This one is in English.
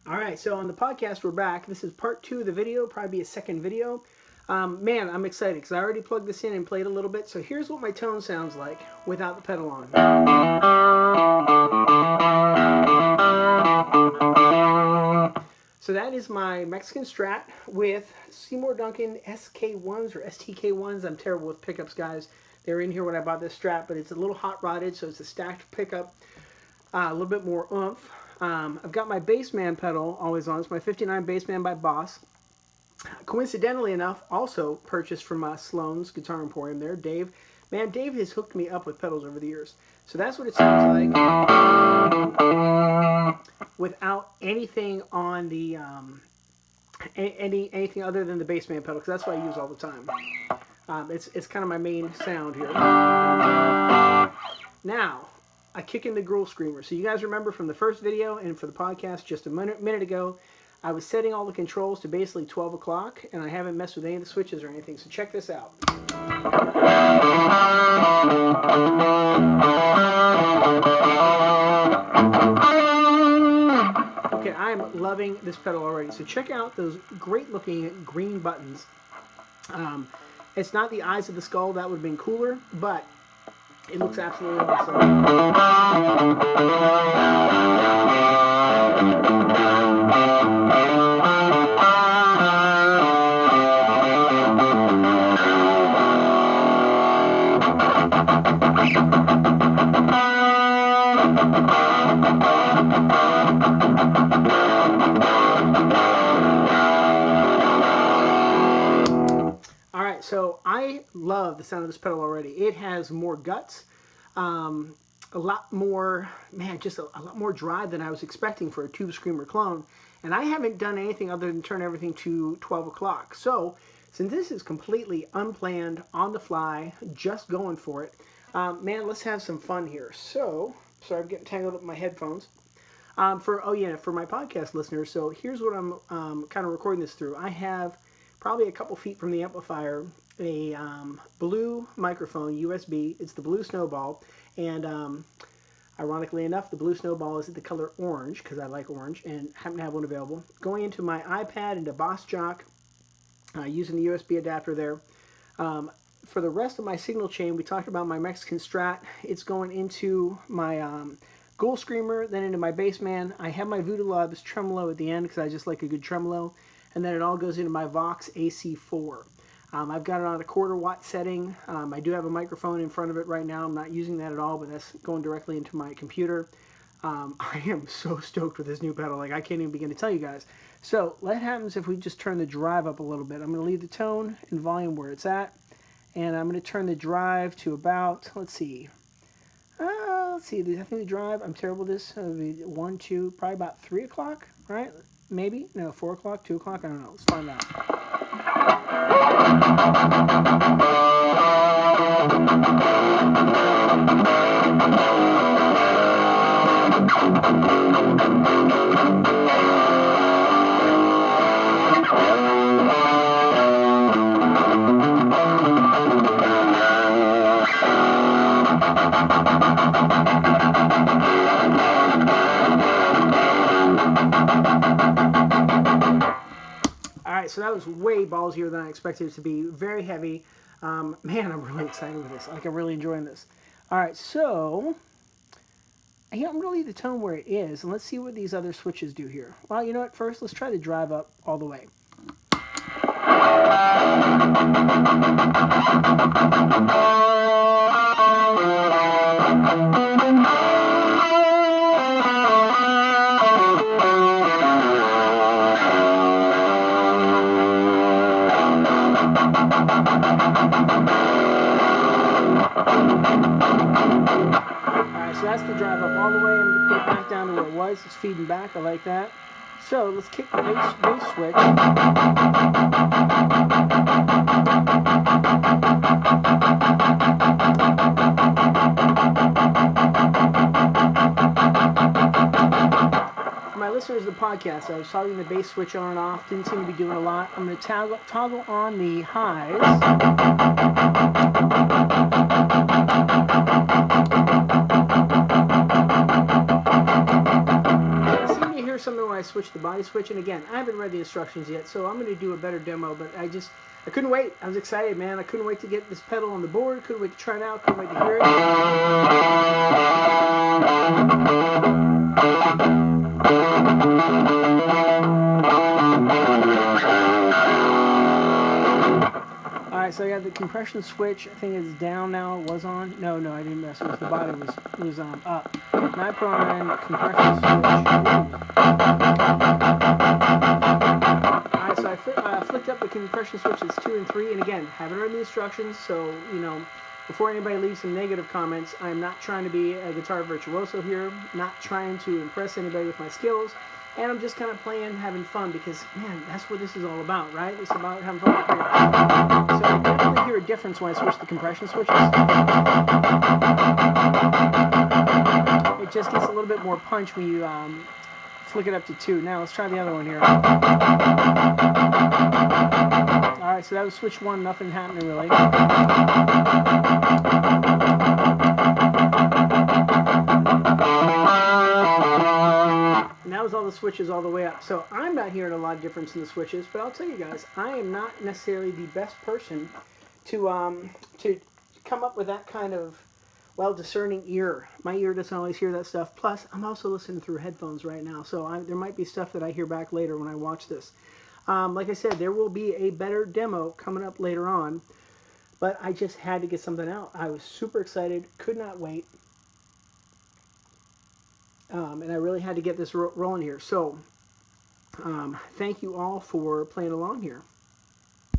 Alright, so on the podcast, we're back. This is part 2 of the video, probably a second video. Man, I'm excited because I already plugged this in and played a little bit. So here's what my tone sounds like without the pedal on. So that is my Mexican Strat with Seymour Duncan SK1s or STK1s. I'm terrible with pickups, guys. They were in here when I bought this Strat, but it's a little hot rodded, so it's a stacked pickup. A little bit more oomph. I've got my Bassman pedal always on. It's my 59 Bassman by Boss. Coincidentally enough, also purchased from Sloan's Guitar Emporium there, Dave. Man, Dave has hooked me up with pedals over the years. So that's what it sounds like without anything on the anything other than the Bassman pedal, because that's what I use all the time. It's kind of my main sound here. Now, I kick in the Ghoul Screamer. So you guys remember from the first video and for the podcast just a minute ago, I was setting all the controls to basically 12 o'clock, and I haven't messed with any of the switches or anything, so check this out. Okay, I'm loving this pedal already, so check out those great looking green buttons. It's not the eyes of the skull, that would have been cooler, but it looks absolutely awesome. Alright, so I love the sound of this pedal already. It has more guts, a lot more, man, just a lot more drive than I was expecting for a Tube Screamer clone. And I haven't done anything other than turn everything to 12 o'clock. So, since this is completely unplanned, on the fly, just going for it, man, let's have some fun here. So, sorry, I'm getting tangled up in my headphones. For my podcast listeners, so here's what I'm kind of recording this through. I have probably a couple feet from the amplifier a blue microphone, USB. It's the Blue Snowball, and ironically enough, the Blue Snowball is the color orange because I like orange and happen to have one available. Going into my iPad into Boss Jock, using the USB adapter there. For the rest of my signal chain, we talked about my Mexican Strat. It's going into my Ghoul Screamer, then into my Bassman. I have my Voodoo Loves tremolo at the end because I just like a good tremolo. And then it all goes into my Vox AC4. I've got it on a 1/4 watt setting. I do have a microphone in front of it right now. I'm not using that at all, but that's going directly into my computer. I am so stoked with this new pedal. Like, I can't even begin to tell you guys. So, what happens if we just turn the drive up a little bit? I'm going to leave the tone and volume where it's at. And I'm going to turn the drive to about, let's see. I think the drive, I'm terrible at this. 1, 2, probably about 3 o'clock, right? Maybe? No, 4 o'clock, 2 o'clock? I don't know. Let's find out. Alright, so that was way ballsier than I expected it to be. Very heavy. Man, I'm really excited with this. Like, I'm really enjoying this. Alright, so I'm going to leave the tone where it is, and let's see what these other switches do here. Well, you know what? First, let's try the drive up all the way. Alright, so that's the drive up all the way. I'm going to put it back down to where it was. It's feeding back. I like that. So let's kick the bass switch. For my listeners of the podcast, I was talking the bass switch on and off. Didn't seem to be doing a lot. I'm going to toggle on the highs. hear something when I switch the body switch, and again, I haven't read the instructions yet, so I'm going to do a better demo, but I couldn't wait. I was excited, man. I couldn't wait to get this pedal on the board, couldn't wait to try it out, couldn't wait to hear it. Alright, so I got the compression switch. I think it's down now. It was on. No, I didn't mess with it. The body was up. Now I put on compression switch. Alright, so I flicked up the compression switches 2 and 3, and again, haven't read the instructions, so, you know, before anybody leaves some negative comments, I'm not trying to be a guitar virtuoso here, not trying to impress anybody with my skills, and I'm just kind of playing, having fun, because, man, that's what this is all about, right? It's about having fun. So I definitely hear a difference when I switch the compression switches. It just gets a little bit more punch when you flick it up to 2. Now let's try the other one here. Alright, so that was switch 1, nothing happening really. And that was all the switches all the way up. So I'm not hearing a lot of difference in the switches, but I'll tell you guys, I am not necessarily the best person to come up with that kind of, well, discerning ear. My ear doesn't always hear that stuff. Plus, I'm also listening through headphones right now, so there might be stuff that I hear back later when I watch this. Like I said, there will be a better demo coming up later on, but I just had to get something out. I was super excited, could not wait, and I really had to get this rolling here. So, thank you all for playing along here.